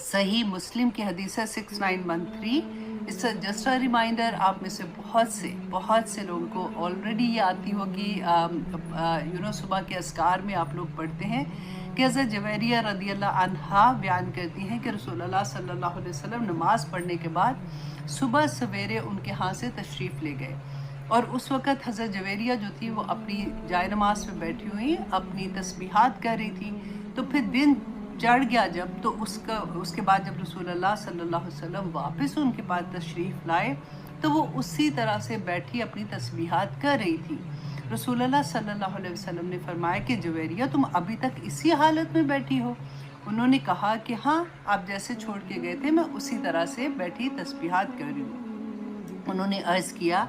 صحیح مسلم کی حدیث ہے 6913. اس سے جسٹ اے ریمائنڈر، آپ میں سے بہت سے لوگوں کو آلریڈی یہ آتی ہوگی، صبح کے اذکار میں آپ لوگ پڑھتے ہیں کہ حضرت جویریہ رضی اللہ عنہا بیان کرتی ہیں کہ رسول اللہ صلی اللہ علیہ وسلم نماز پڑھنے کے بعد صبح سویرے ان کے ہاں سے تشریف لے گئے، اور اس وقت حضرت جویریہ جو تھی وہ اپنی جائے نماز پہ بیٹھی ہوئی اپنی تسبیحات کر رہی تھی. تو پھر دن چڑھ گیا جب، تو اس کے بعد جب رسول اللہ صلی اللہ علیہ وسلم واپس ان کے پاس تشریف لائے تو وہ اسی طرح سے بیٹھی اپنی تسبیحات کر رہی تھی. رسول اللہ صلی اللہ علیہ وسلم نے فرمایا کہ جویریہ تم ابھی تک اسی حالت میں بیٹھی ہو؟ انہوں نے کہا کہ ہاں، آپ جیسے چھوڑ کے گئے تھے میں اسی طرح سے بیٹھی تسبیحات کر رہی ہوں. انہوں نے عرض کیا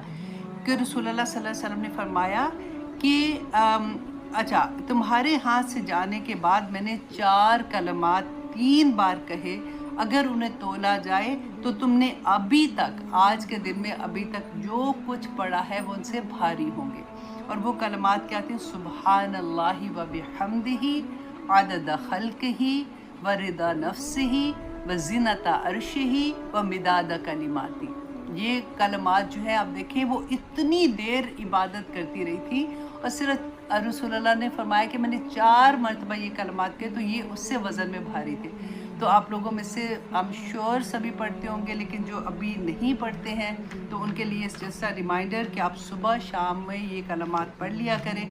کہ رسول اللہ صلی اللہ علیہ وسلم نے فرمایا کہ اچھا، تمہارے ہاتھ سے جانے کے بعد میں نے 4 کلمات 3 بار کہے، اگر انہیں تولا جائے تو تم نے ابھی تک، آج کے دن میں ابھی تک جو کچھ پڑھا ہے وہ ان سے بھاری ہوں گے. اور وہ کلمات کیا تھیں؟ سبحان اللہ و بحمدہ عدد خلقہ و رضا نفسہ و زینت عرشہ و مداد کلماتہ. یہ کلمات جو ہے آپ دیکھیں، وہ اتنی دیر عبادت کرتی رہی تھی، اور صرف رسول اللہ نے فرمایا کہ میں نے 4 مرتبہ یہ کلمات کہے تو یہ اس سے وزن میں بھاری تھے. تو آپ لوگوں میں سے I'm sure سبھی پڑھتے ہوں گے، لیکن جو ابھی نہیں پڑھتے ہیں تو ان کے لیے جیسا ریمائنڈر کہ آپ صبح شام میں یہ کلمات پڑھ لیا کریں.